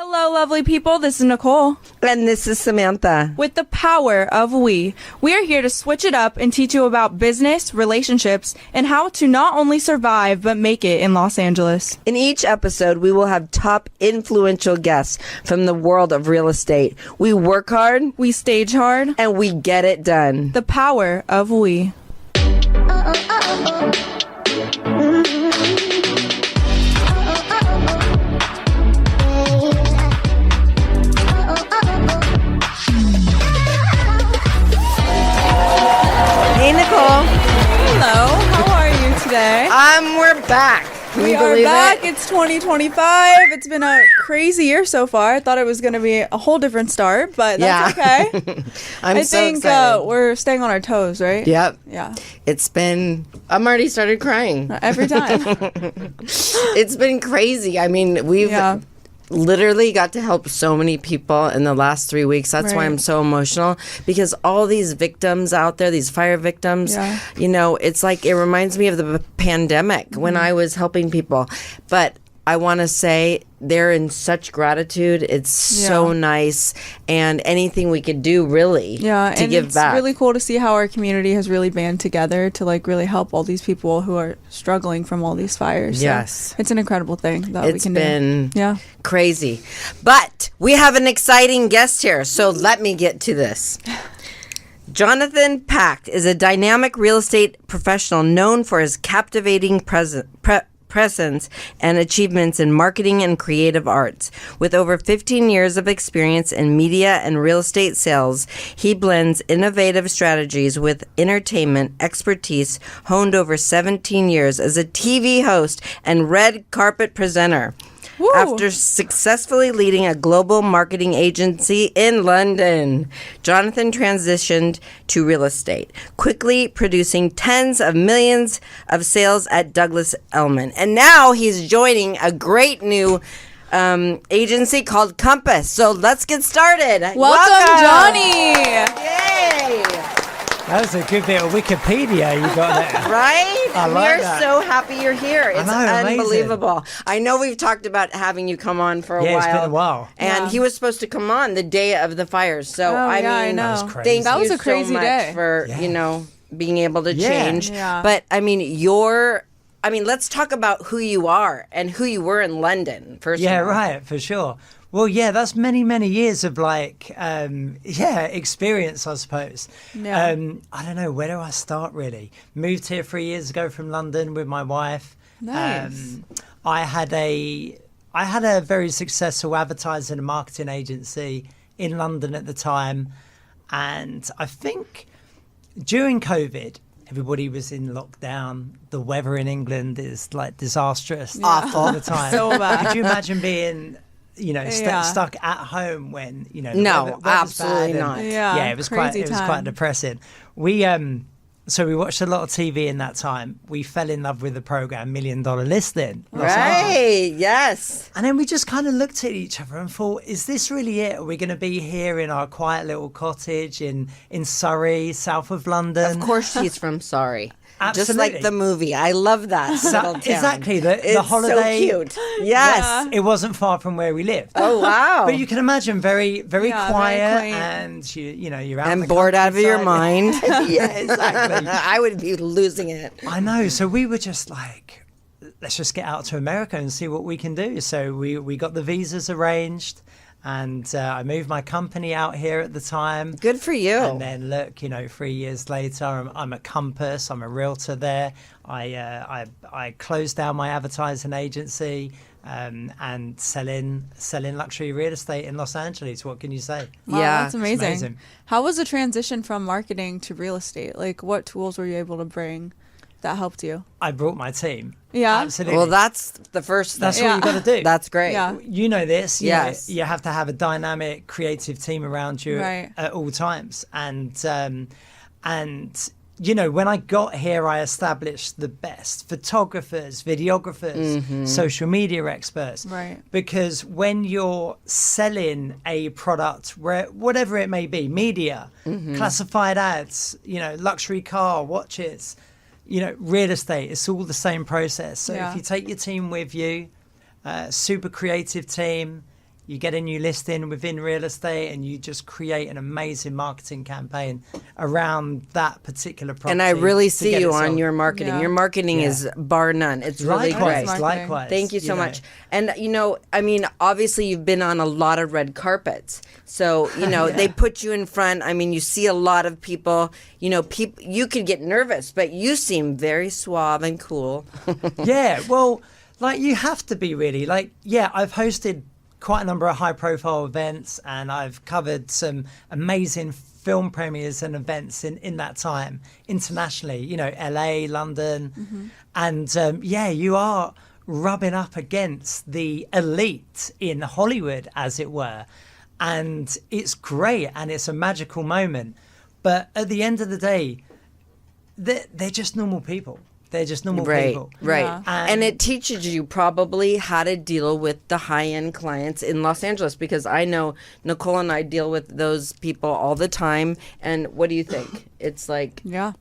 Hello, lovely people. This is Nicole. And this is Samantha. With the power of we are here to switch it up and teach you about business, relationships, and how to not only survive, but make it in Los Angeles. In each episode, we will have top influential guests from the world of real estate. We work hard, We stage hard. and we get it done. The power of we. Hey, Nicole. Hello. How are you today? We're back. Can We you are believe back. it? It's 2025. It's been a crazy year so far. I thought it was going to be a whole different start, but that's okay. I I think excited. we're staying on our toes, right? Yep. Yeah. I'm already started crying. Every time. It's been crazy. I mean, we've Yeah. literally got to help so many people in the last 3 weeks. That's why Right. I'm so emotional, because all these victims out there, these fire victims, Yeah. it's like, it reminds me of the pandemic when I was helping people. But I want to say they're in such gratitude. It's so nice, and anything we could do really Yeah, to and give it's back. really cool to see how our community has really band together to like really help all these people who are struggling from all these fires. So Yes. it's an incredible thing that we It's can been do. Yeah. crazy. But we have an exciting guest here, so let me get to this. Jonathan Pach is a dynamic real estate professional known for his captivating presence and achievements in marketing and creative arts. With over 15 years of experience in media and real estate sales, he blends innovative strategies with entertainment expertise honed over 17 years as a TV host and red carpet presenter. Woo. After successfully leading a global marketing agency in London, Jonathan transitioned to real estate, quickly producing tens of millions of sales at Douglas Elliman. And now he's joining a great new agency called Compass. So let's get started. Welcome, Johnny. Yay! That was a good bit of Wikipedia you got there. Right? I like We're that. so happy you're here. It's know, amazing. unbelievable. I know we've talked about having you come on for a while. Yeah, it's been a while. And Yeah. he was supposed to come on the day of the fires. So, Oh, I yeah, I mean, know. That was crazy. thank That you was a crazy so much day. for, Yeah. being able to Yeah. change. Yeah. But, I mean, let's talk about who you are and who you were in London, first Yeah, of all. right, for sure. Well, yeah, that's many, many years of experience, I suppose. Yeah. I don't know, where do I start really? Moved here 3 years ago from London with my wife. Nice. I had a very successful advertising and marketing agency in London at the time. And I think during COVID, everybody was in lockdown. The weather in England is like disastrous all the time. So bad. Could you imagine being, Yeah. stuck at home when the No, weather's absolutely bad not. Yeah, it was quite crazy time. quite depressing. So we watched a lot of TV in that time. We fell in love with the program $1 Million Listing. Right, yes. And then we just kind of looked at each other and thought, is this really it? Are we going to be here in our quiet little cottage in Surrey, south of London? Of course she's from Sorry. Just Absolutely. like the movie. I love that little town. Exactly, the It's holiday. so cute. Yes. It wasn't far from where we lived. Oh, wow. But you can imagine very, very Yeah, very quiet, quaint. and you're out in And the bored out of your countryside. mind. Yeah, exactly. I would be losing it. I know. So we were just like, let's just get out to America and see what we can do. So we got the visas arranged, and I moved my company out here at the time. Good for you. And then look, 3 years later, I'm at Compass. I'm a realtor there. I closed down my advertising agency and selling luxury real estate in Los Angeles. What can you say? Wow, Yeah, that's it's amazing. amazing. How was the transition from marketing to real estate? Like, what tools were you able to bring that helped you? I brought my team. Yeah. Absolutely. Well, that's the first thing. That's what you got to do. That's great. Yeah. You know this. Yes. You have to have a dynamic, creative team around you Right. at all times. And when I got here, I established the best photographers, videographers, social media experts. Right. Because when you're selling a product, whatever it may be, media, classified ads, luxury car, watches, real estate, it's all the same process. So Yeah. if you take your team with you, super creative team, you get a new listing within real estate, and you just create an amazing marketing campaign around that particular property. And I really to see get you it on sold. your marketing. Yeah. Your marketing Yeah. is bar none. It's really Likewise, great. likewise. Thank you so know. much. And, I mean, obviously you've been on a lot of red carpets. So, they put you in front. I mean, you see a lot of people, you could get nervous, but you seem very suave and cool. Yeah, well, like you have to be really. Like, yeah, I've hosted quite a number of high profile events, and I've covered some amazing film premieres and events in that time internationally, LA, London. And you are rubbing up against the elite in Hollywood, as it were. And it's great, and it's a magical moment. But at the end of the day, they're just normal people. They're just normal people. Right. Yeah. And it teaches you probably how to deal with the high-end clients in Los Angeles, because I know Nicole and I deal with those people all the time. And what do you think? It's like, Yeah.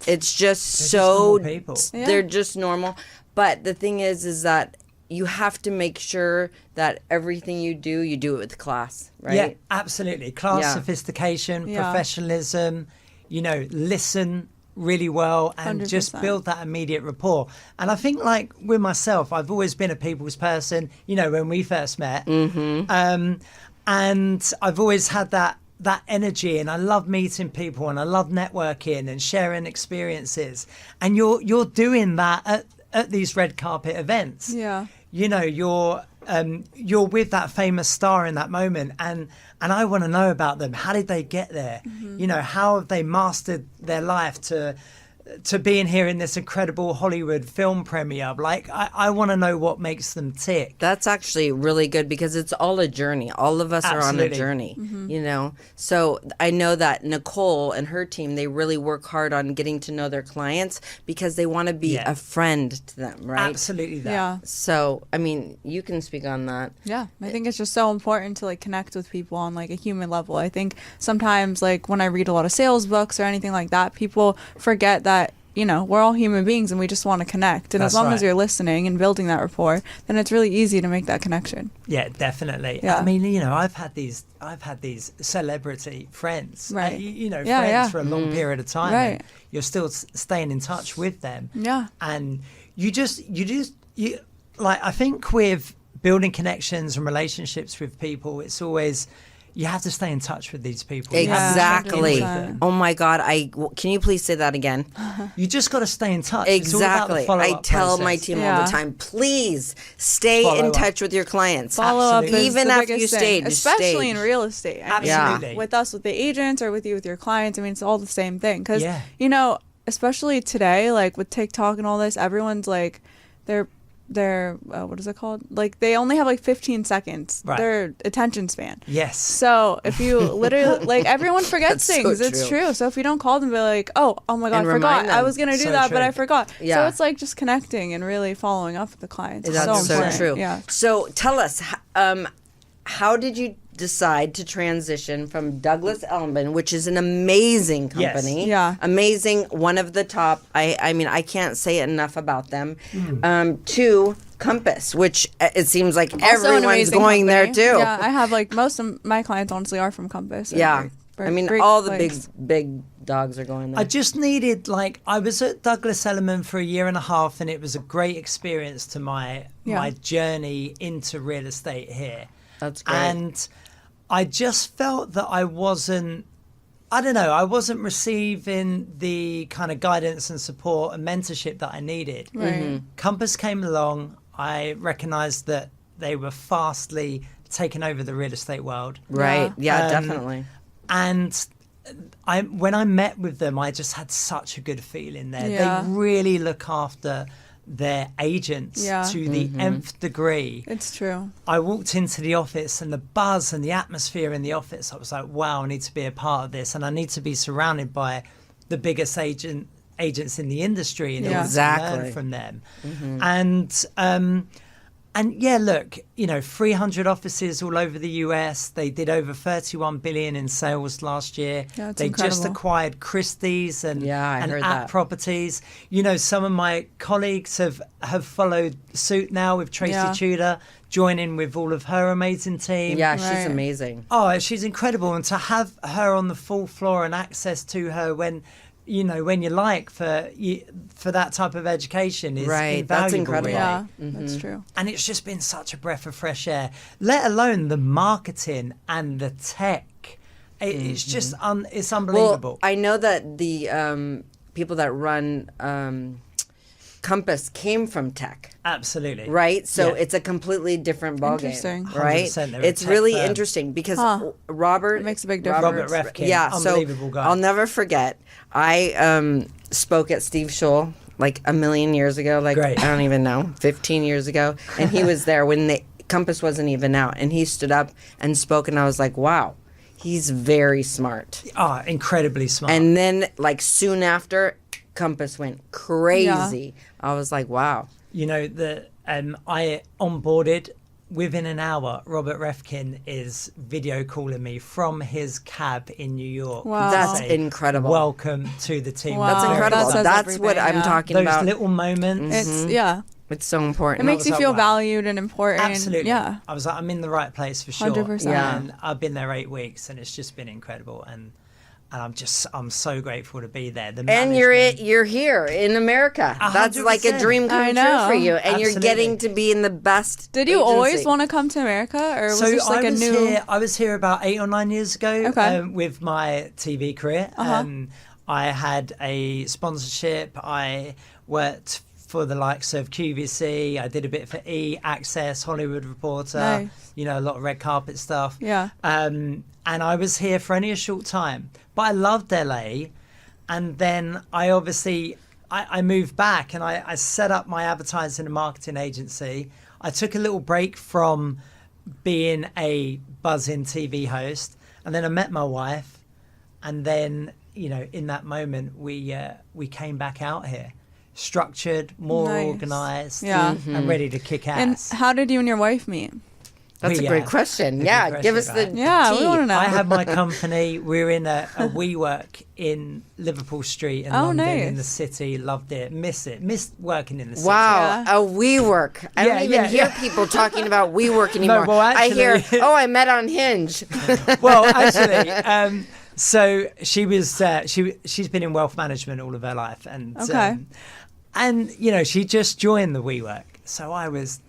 it's just They're so, just normal people. Yeah. they're just normal. But the thing is that you have to make sure that everything you do it with class, right? Yeah, absolutely. Class, Yeah. sophistication, Yeah. professionalism, listen really well, and 100%. just build that immediate rapport. And I think, like with myself, I've always been a people's person, when we first met. And I've always had that energy, and I love meeting people, and I love networking and sharing experiences. And you're doing that at these red carpet events. Yeah. You're with that famous star in that moment, and I want to know about them. How did they get there? How have they mastered their life to being here in this incredible Hollywood film premiere? Like, I want to know what makes them tick. That's actually really good, because it's all a journey. All of us are on a Absolutely. journey, So I know that Nicole and her team, they really work hard on getting to know their clients, because they want to be Yeah. a friend to them, right? Absolutely that. Yeah. So, I mean, you can speak on that. Yeah, I think it's just so important to connect with people on a human level. I think sometimes when I read a lot of sales books or anything like that, people forget that we're all human beings and we just want to connect. And That's as long right. as you're listening and building that rapport, then it's really easy to make that connection. Yeah, definitely. Yeah. I mean, I've had these celebrity friends, Right. friends Yeah. for a long period of time. Right. And you're still staying in touch with them. Yeah. And you I think with building connections and relationships with people, it's always, you have to stay in touch with these people. You have to check in Exactly. with them. Oh my God. Can you please say that again? You just got to stay in touch. It's all about the Exactly. I follow-up tell my process. team all Yeah. the time, please stay Follow in up. touch with your clients. Follow up Absolutely. is Even the after biggest you thing, stage, especially in stage. real estate. I mean, Absolutely. with us, with the agents, or with you, with your clients. I mean, it's all the same thing. Because Yeah. especially today, with TikTok and all this, everyone's they're what is it called? They only have 15 seconds. Right. Their attention span. Yes. So if you literally everyone forgets That's so things. It's true. true. So if you don't call them, be like, oh my God, And I forgot. remind them. I was gonna do So that, but true. I forgot. Yeah. So it's just connecting and really following up with the clients. It's That's so important. true. Yeah. So tell us, how did you decide to transition from Douglas Elliman, which is an amazing Yes. company, Yeah. amazing, one of the top, I mean, I can't say enough about them, Hmm. to Compass, which it seems like Also an everyone's amazing going there company. too. Yeah, I have most of my clients honestly are from Compass. They're Yeah. very- very I mean, great all the place. big dogs are going there. I just needed, I was at Douglas Elliman for a year and a half, and it was a great experience to my journey into real estate here. That's great. And I just felt that I wasn't receiving the kind of guidance and support and mentorship that I needed. Right. Compass came along. I recognized that they were fastly taking over the real estate world. Right. Yeah, Um, definitely. And when I met with them, I just had such a good feeling there. Yeah. They really look after their agents to the nth degree. It's true. I walked into the office, and the buzz and the atmosphere in the office, I was like, wow, I need to be a part of this, and I need to be surrounded by the biggest agents in the industry in order to Exactly. learn from them. And And yeah, look, 300 offices all over the US. They did over 31 billion in sales last year. Yeah, it's they just incredible. acquired Christie's and I and heard App that. Properties. Some of my colleagues have followed suit now with Tracy Yeah. Tudor, joining with all of her amazing team. Yeah, she's Right. amazing. Oh, she's incredible. And to have her on the full floor and access to her when you like for that type of education is Right, invaluable. that's incredible. really. Yeah, that's true. And it's just been such a breath of fresh air, let alone the marketing and the tech. It's just it's unbelievable. Well, I know that the people that run Compass came from tech. Absolutely. Right, so Yeah. it's a completely different ballgame, Interesting. right? 100%, they're a It's tech really firm. interesting because Huh. Robert It makes a big Robert difference. Refkin, yeah, unbelievable guy. I'll never forget. I spoke at Steve Scholl like a million years ago, like Great. I don't even know, 15 years ago, and he was there when the Compass wasn't even out, and he stood up and spoke, and I was like, wow, he's very smart. Incredibly smart. And then like soon after, Compass went crazy. I was like, wow. I onboarded within an hour. Robert Refkin is video calling me from his cab in New York. Wow. to That's say, incredible. Welcome to the team. Wow. That's That incredible. says That's what everything, I'm yeah. talking Those about. little moments. It's It's so important. it makes was you like, feel wow. valued and important. Absolutely. Yeah. I was like, I'm in the right place for sure. 100%. Yeah. And I've been there 8 weeks, and it's just been incredible. And I'm so grateful to be there. The And management- you're here in America. That's like a 100%. dream come I true know. for you, and you're Absolutely. getting to be in the best. Did you always agency. want to come to America, or was So this like I a was new? here. I was here about 8 or 9 years ago Okay. with my TV career. I had a sponsorship. I worked for the likes of QVC. I did a bit for E! Access, Hollywood Reporter. Nice. A lot of red carpet stuff. Yeah. And I was here for only a short time, but I loved LA. And then I obviously I moved back, and I set up my advertising and marketing agency. I took a little break from being a buzzing TV host, and then I met my wife, and then in that moment we came back out here, structured, more Nice. organized, Yeah. and ready to kick And ass. how did you and your wife meet? That's We, a great question. a Yeah, good give us question, the right? Yeah, we tea. wanna know. I have my company. We're in a WeWork in Liverpool Street in Oh, London, nice. in the city. Loved it. Missed working in the city. Wow, Yeah. a WeWork. I don't Yeah, even yeah, hear yeah. people talking about WeWork anymore. well, I hear, actually- oh, I met on Hinge. Well, actually, so she was. She's been in wealth management all of her life, and Okay. she just joined the WeWork. So I was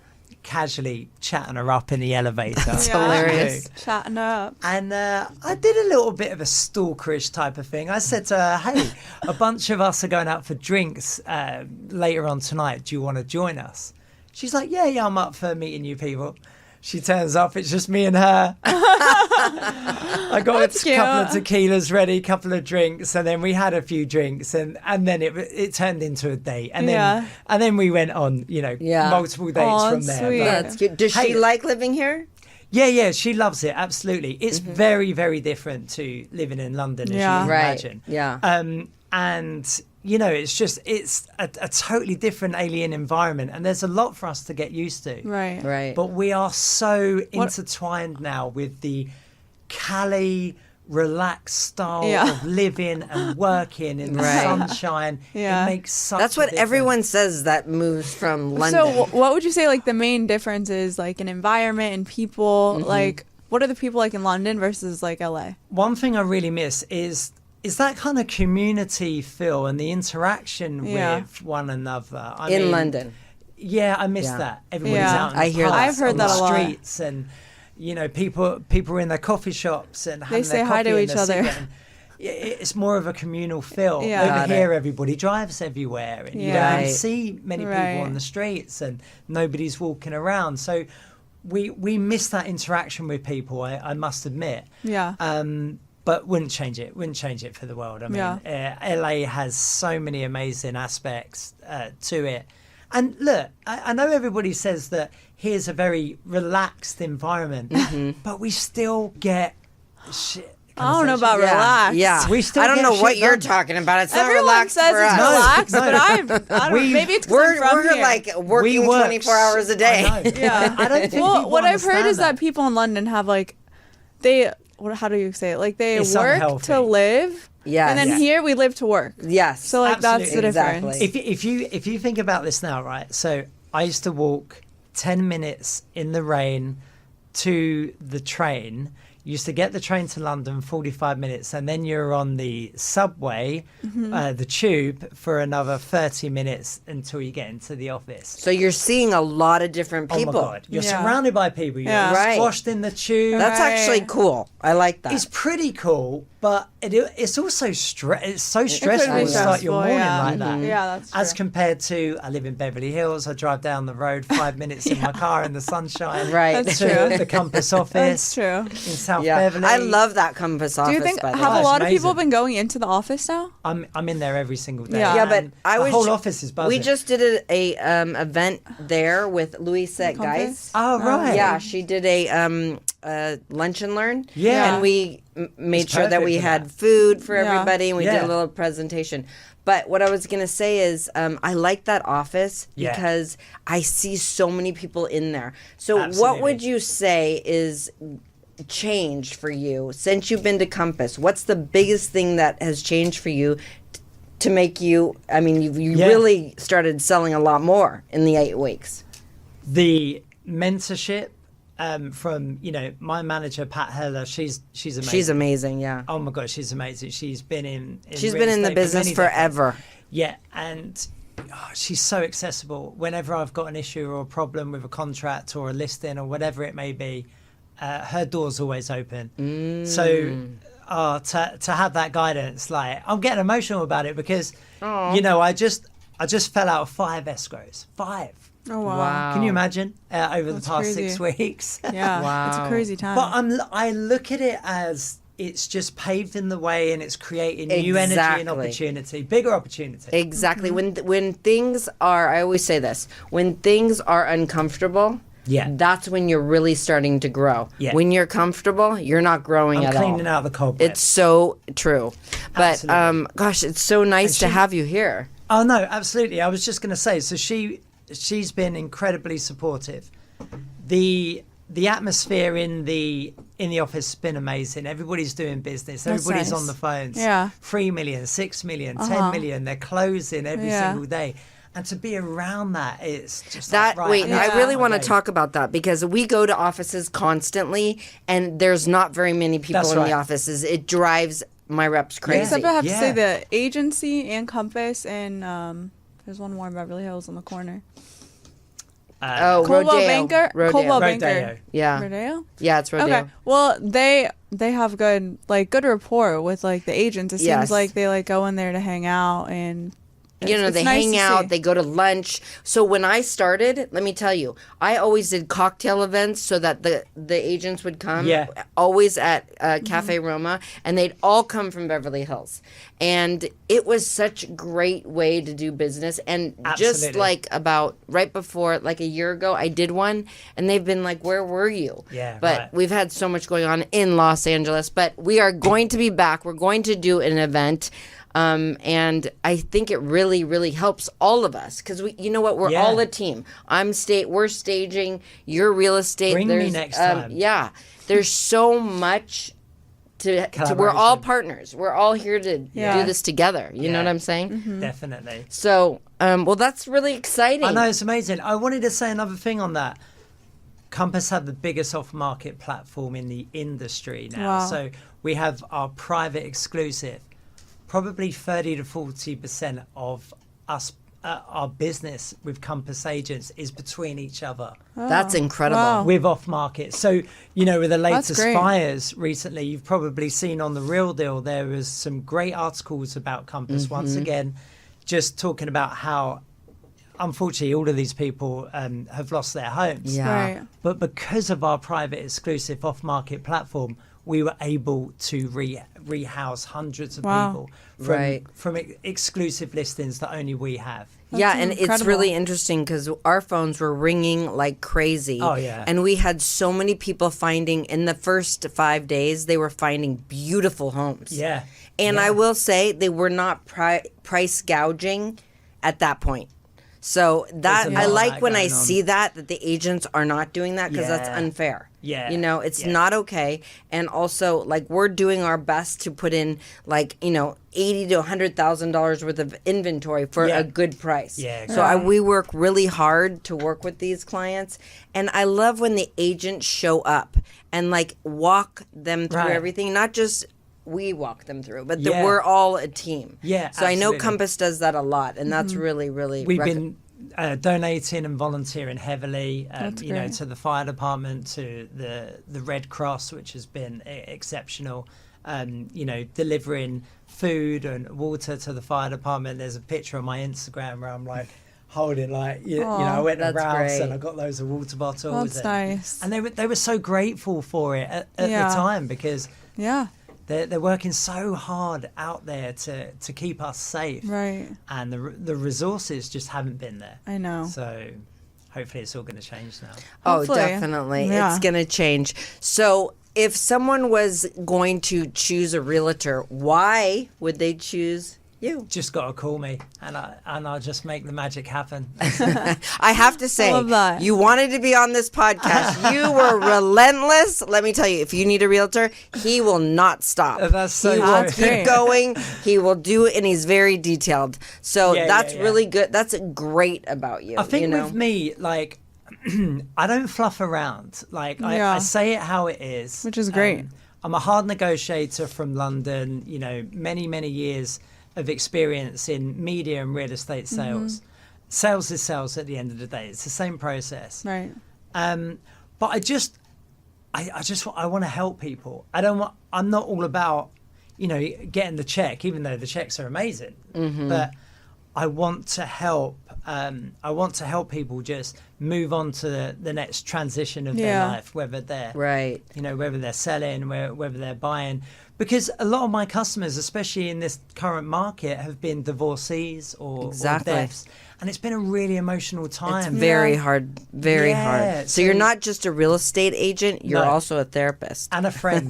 casually chatting her up in the elevator. That's hilarious. Chatting up. And I did a little bit of a stalkerish type of thing. I said to her, hey, a bunch of us are going out for drinks later on tonight. Do you want to join us? She's like, yeah, I'm up for meeting new people. She turns up, it's just me and her. I got That's a couple of cute. tequilas ready, couple of drinks, and then we had a few drinks, and then it turned into a date. And then we went on, Yeah. multiple dates Aw, from there. sweet. But- That's cute. Does she Hey. like living here? yeah, she loves it. Absolutely. It's very, very different to living in London, as Yeah. you can Right. imagine. Yeah. And, it's a totally different alien environment. And there's a lot for us to get used to. Right. Right. But we are so intertwined now with the Cali relaxed style Yeah. of living and working in the Right. sunshine. Yeah. It makes such That's a what difference. everyone says that moves from London. So, what would you say like the main difference is like in environment and people? Like, what are the people like in London versus like LA? One thing I really miss is that kind of community feel and the interaction Yeah. with one another. I in mean, London. Yeah, I miss Yeah. that. Everybody's Yeah. out in I the hear that. parks, I've heard on that the a lot. streets, and people are in their coffee shops and having say their hi to coffee and each their other. cigarette, and it's more of a communal feel. Yeah. Over Got here, everybody drives everywhere, and you Yeah. don't even Right. see many Right. people on the streets, and nobody's walking around. So we miss that interaction with people. I must admit. Yeah. But wouldn't change it. Wouldn't change it for the world. I mean, LA has so many amazing aspects to it. And look, I know everybody says that here's a very relaxed environment, but we still get I don't know about Yeah, relax. yeah. We still I don't get know what shit you're done. talking about. It's not Everyone relaxed says for it's us. relaxed, No. but I don't. Maybe it's because I'm from We're here. like working We work 24 hours a day. I know. Yeah. I don't think Well, people what I've heard understand is that people in London have like, how do you say it? Like they It's work unhealthy. to live. Yes. And then Yeah. here we live to work. Yes. So like that's the Absolutely. difference. Exactly. If you think about this now, right? So I used to walk 10 minutes in the rain to the train. Used to get the train to London 45 minutes, and then you're on the subway, the tube, for another 30 minutes until you get into the office. So you're seeing a lot of different people. Oh my God. You're Yeah. surrounded by people. You're Yeah. Right. squashed in the tube. That's Right. actually cool. I like that. It's pretty cool, but it's also it's so stressful be to start your stressful, morning yeah. like that. Yeah, that's As true. compared to, I live in Beverly Hills, I drive down the road 5 minutes in my car in the sunshine. Right. That's To true. the Compass office That's true. in South Yeah. Beverly. I love that Compass office. Do you think by the have way. a lot of amazing. people been going into the office now? I'm in there every single day. Yeah. Yeah, but and I was the whole ju- office is buzzing. We just did a event there with Louisa Compass? Geis. Oh right. Yeah, she did a lunch and learn. Yeah. And we made It's sure that perfect we for had that. food for Yeah. everybody, and we did Yeah. a little presentation. But what I was going to say is I like that office Yeah. because I see so many people in there. So what Absolutely. would you say is changed for you since you've been to Compass? What's the biggest thing that has changed for you to make you, I mean, you Yeah. really started selling a lot more in the 8 weeks. The mentorship from my manager Pat Heller. She's amazing. She's amazing, yeah. Oh my God, she's amazing. She's been in She's real been in the estate for business many decades. forever. Yeah, and she's so accessible. Whenever I've got an issue or a problem with a contract or a listing or whatever it may be, her door's always open. So to have that guidance, like I'm getting emotional about it because I just fell out of 5 escrows. 5. Oh wow. Wow. Can you imagine over That's the past crazy. 6 weeks? Yeah. It's Wow. a crazy time. But I look at it as it's just paving the way and it's creating new energy and Exactly. opportunity, bigger opportunity. Exactly. When things are, I always say this, when things are uncomfortable, Yeah. that's when you're really starting to grow. Yeah. When you're comfortable, you're not growing I'm at all. cleaning out the cobwebs. It's so true. But Absolutely. gosh, it's so nice to she- have you here. Oh no, absolutely. I was just going to say. So she's been incredibly supportive. The atmosphere in the office has been amazing. Everybody's doing business. That's Everybody's nice. on the phones. Yeah. 3 million, 6 million, 10 million. They're closing every Yeah. single day. And to be around that, it's just That like, right, wait, I'm I gonna really start want my to day. talk about that because we go to offices constantly, and there's not very many people That's in the right. offices. It drives my reps crazy. Except I have to say Yeah. the agency and Compass and there's one more in Beverly Hills on the corner. Oh, Coldwell Rodeo. Banker. Rodeo. Coldwell Rodeo. Banker. Yeah, Rodeo? yeah, it's Rodeo. Okay. Well, they have good rapport with like the agents. It Yes. seems like they like go in there to hang out and They nice hang to out, see. they go to lunch. So when I started, let me tell you, I always did cocktail events so that the agents would come. Yeah. Always at Mm-hmm. Cafe Roma, and they'd all come from Beverly Hills. And it was such a great way to do business. And just Absolutely. like about right before, like a year ago, I did one, and they've been like, where were you? Yeah, But right. we've had so much going on in Los Angeles. But we are going to be back. We're going to do an event. And I think it really, really helps all of us because you know what, we're Yeah. all a team. We're staging, you're real estate. Bring me There's, next time. Yeah, there's so much to we're all Collaboration. partners. We're all here to do Yeah. this together. You know Yeah. what I'm saying? Mm-hmm. Definitely. So, well, that's really exciting. I know, it's amazing. I wanted to say another thing on that. Compass have the biggest off-market platform in the industry now. Wow. So we have our private exclusive. Probably 30 to 40% of us, our business with Compass agents is between each other That's incredible. Wow. with off-market. So, with the latest great. fires recently, you've probably seen on The Real Deal, there was some great articles about Compass. Once again, just talking about how, unfortunately, all of these people have lost their homes. Yeah. Right. But because of our private exclusive off-market platform, we were able to rehouse hundreds of Wow. people Right. from exclusive listings that only we have. Yeah, and it's incredible. really interesting because our phones were ringing like crazy. Oh, yeah. And we had so many people finding, in the first 5 days, they were finding beautiful homes. Yeah. And I will say they were not price gouging at that point. So that There's a I lot of like that when I going on. see that the agents are not doing that because that's Yeah. unfair. Yeah. You know, it's Yeah. not okay. And also, like, we're doing our best to put in, like, you know, $80,000 to $100,000 worth of inventory for Yeah. a good price. Yeah, So we work really hard to work with these clients, and I love when the agents show up and like walk them through Right. everything, not just we walk them through, but Yeah. we're all a team. Yeah, So I know absolutely. Compass does that a lot, and that's really, really. We've been donating and volunteering heavily, That's you know, great. to the fire department, to the Red Cross, which has been exceptional. You know, delivering food and water to the fire department. There's a picture on my Instagram where I'm like holding, like, you know, I went to that's Ralph's great. and I got loads of water bottles. That's nice. And they were so grateful for it at Yeah. the time because Yeah. they're working so hard out there to keep us safe. Right. And the resources just haven't been there. I know. So hopefully it's all going to change now. Oh, Hopefully. definitely. Yeah. It's going to change. So, if someone was going to choose a realtor, why would they choose you? Just got to call me and I'll just make the magic happen. I have to say, love that. you wanted to be on this podcast. You were relentless. Let me tell you, if you need a realtor, he will not stop. That's so he true. will That's keep great. going. He will do it, and he's very detailed. So Yeah, that's yeah. really good. That's great about you. I think you know? with me, like, I don't fluff around. Like, Yeah. I say it how it is. Which is great. I'm a hard negotiator from London, you know, many years of experience in media and real estate sales. Sales is sales at the end of the day. It's the same process. Right. But I want to help people. I'm not all about, you know, getting the check, even though the checks are amazing. But I want to help. I want to help people just move on to the next transition of their Yeah. life, whether they're Right. you know, whether they're selling, whether they're buying. Because a lot of my customers, especially in this current market, have been divorcees or Exactly. deaths. And it's been a really emotional time. It's very hard, very Yeah, hard. So so- you're not just a real estate agent, you're No. also a therapist. And a friend.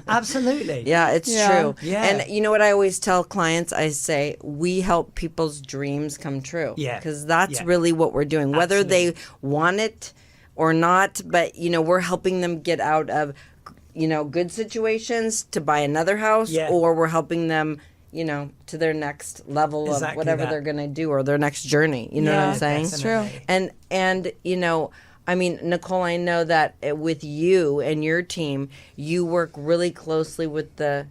Absolutely. Yeah, it's Yeah. true. Yeah. And you know what I always tell clients? I say, we help people's dreams come true. Yeah. Because that's Yeah. really what we're doing. Whether they Absolutely. want it or not, but, you know, we're helping them get out of, you know, good situations to buy another house, Yeah. or we're helping them, you know, to their next level of Exactly whatever that. they're going to do, or their next journey. You know what Yeah, I'm saying? It's true. And you know, I mean, Nicole, I know that with you and your team, you work really closely with the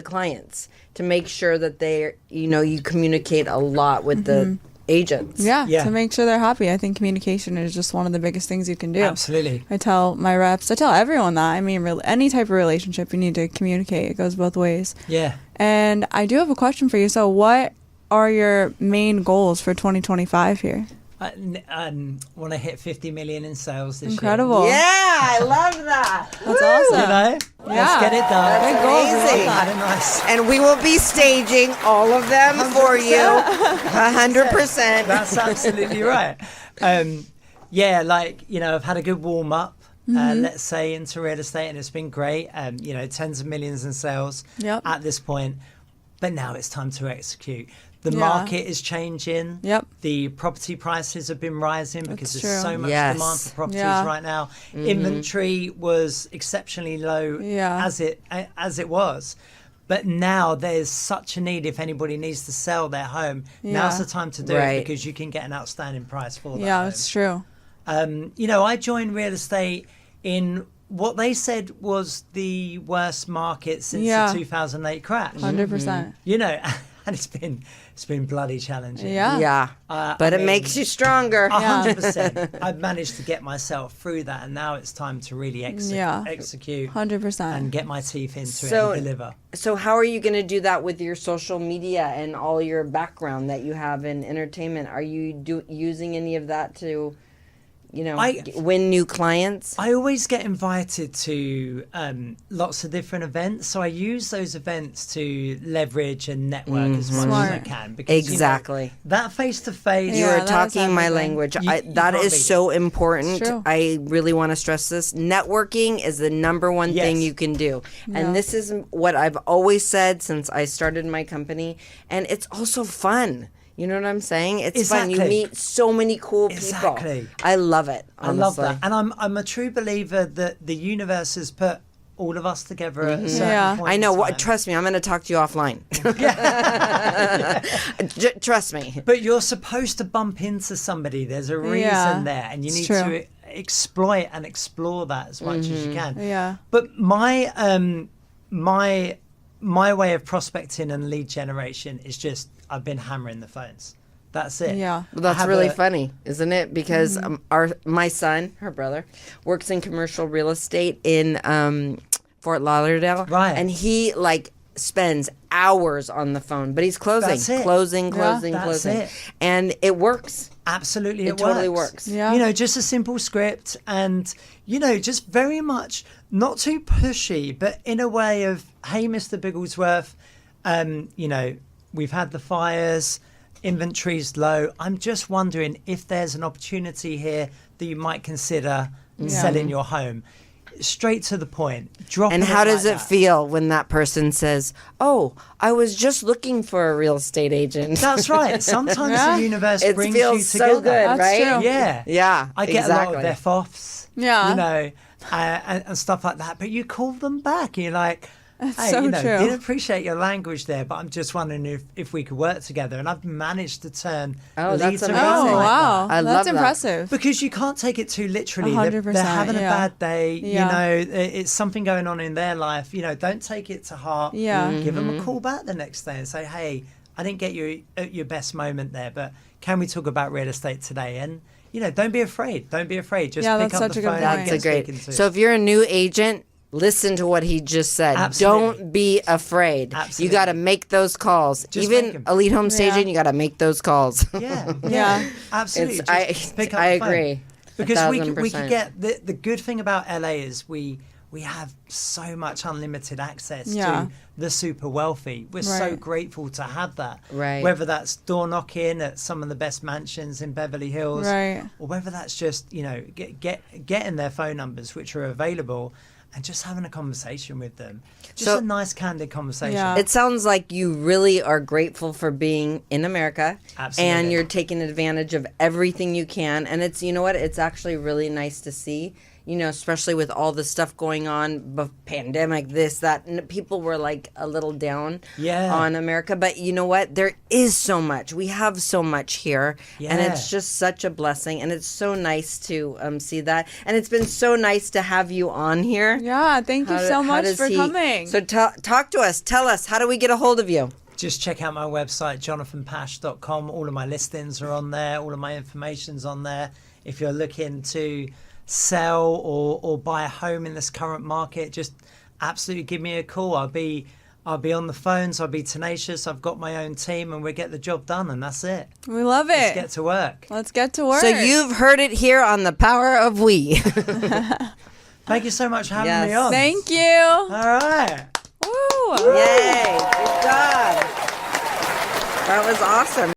clients to make sure that they, you know, you communicate a lot with the agents. Yeah, Yeah. to make sure they're happy. I think communication is just one of the biggest things you can do. Absolutely. I tell my reps, I tell everyone that. I mean, any type of relationship, you need to communicate. It goes both ways. Yeah. And I do have a question for you. So, what are your main goals for 2025 here? Want to hit 50 million in sales this Incredible. Yeah, I love that. That's year. awesome. You know? Let's get it done. Big goals. I love amazing. that. Had a nice. And we will be staging all of them for you, 100%. That's absolutely right. Yeah, like, you know, I've had a good warm up, let's say, into real estate, and it's been great. You know, tens of millions in sales Yep. at this point. But now it's time to execute. The Yeah. market is changing. Yep. The property prices have been rising because That's there's true. so much Yes. demand for properties Yeah. right now. Inventory was exceptionally low Yeah. as it was. But now there's such a need. If anybody needs to sell their home, now's Yeah. the time to do Right. it, because you can get an outstanding price for that Yeah, home. it's true. You know, I joined real estate in what they said was the worst market since Yeah. the 2008 crash. 100%. You know, and it's been bloody challenging. Yeah. Yeah, but I it mean, makes you stronger. 100%. I've managed to get myself through that, and now it's time to really execute 100%. and get my teeth into So- it and deliver. So how are you going to do that with your social media and all your background that you have in entertainment? Are you using any of that to win new clients? I always get invited to lots of different events, so I use those events to leverage and network as much as I can. Because, exactly. That face-to-face... You Yeah, are that talking is my everything. language. You That can't is beat so important. True. I really want to stress this. Networking is the number one thing Yes. you can do. Yeah. And this is what I've always said since I started my company. And it's also fun. You know what I'm saying? It's fun. You Exactly. meet so many cool Exactly. people. I love it. I love honestly. that. And I'm a true believer that the universe has put all of us together at a certain Yeah. point I know. in What? time. Trust me, I'm going to talk to you offline. Trust me. But you're supposed to bump into somebody. There's a reason Yeah, there, and you it's need true. to exploit and explore that as much as you can. Yeah. But my way of prospecting and lead generation is just I've been hammering the phones. That's it. Yeah. Well, that's I have really a- funny, isn't it? Because my son, her brother, works in commercial real estate in Fort Lauderdale, Right. And he spends hours on the phone, but he's closing, That's it. closing, Yeah. That's closing, it. and it works. Absolutely, It totally works. Yeah. Just a simple script, and just very much not too pushy, but in a way of, hey, Mr. Bigglesworth, we've had the fires, inventory's low. I'm just wondering if there's an opportunity here that you might consider selling your home. Straight to the point. And how does it feel when that person says, "Oh, I was just looking for a real estate agent"? That's right. Sometimes Yeah. the universe It brings feels you so together. good, That's right? true. Yeah. Yeah, I get exactly. a lot of F-offs. Yeah. And stuff like that. But you call them back. And you're like, hey, so true. didn't appreciate your language there, but I'm just wondering if we could work together. And I've managed to turn Oh, that's leads amazing. around Oh, like wow. that. I love That's that. impressive. Because you can't take it too literally. They're 100%, having a yeah. bad day. Yeah. It's something going on in their life. Don't take it to heart. Yeah. Give them Mm-hmm. a call back the next day and say, hey, I didn't get you at your best moment there, but can we talk about real estate today? And, don't be afraid. Don't be afraid. Just Yeah, pick that's up such the a good phone point. and That's get a speaking great. to. So if you're a new agent, listen to what he just said. Absolutely. Don't be afraid. Absolutely. You got to make those calls. Just make Even 'em. Elite Home Yeah. Staging, you got to make those calls. Yeah, Yeah. absolutely. It's- Just pick up I the phone. agree. Because we 1,000%. could get the good thing about LA is we have so much unlimited access Yeah. to the super wealthy. We're so Right. grateful to have that. Right. Whether that's door knocking at some of the best mansions in Beverly Hills, Right. or whether that's just getting their phone numbers, which are available, and just having a conversation with them. Just So- a nice, candid conversation. Yeah. It sounds like you really are grateful for being in America. Absolutely. And you're taking advantage of everything you can. And it's, you know what, it's actually really nice to see, especially with all the stuff going on, pandemic, this, that, and people were a little down on America. But you know what? There is so much. We have so much here. And it's Yeah. just such a blessing. And it's so nice to see that. And it's been so nice to have you on here. Yeah. Thank you so much does for coming. So talk to us. Tell us, how do we get a hold of you? Just check out my website, jonathanpach.com. All of my listings are on there. All of my information's on there. If you're looking to sell or buy a home in this current market, just absolutely give me a call. I'll be on the phones. I'll be tenacious. I've got my own team, and we'll get the job done. And that's it. We love Let's it. get to work. Let's get to work. So you've heard it here on The Power of We. Thank you so much for having Yes. me on. Thank you. All right. Woo. Yay! Good job. That was awesome.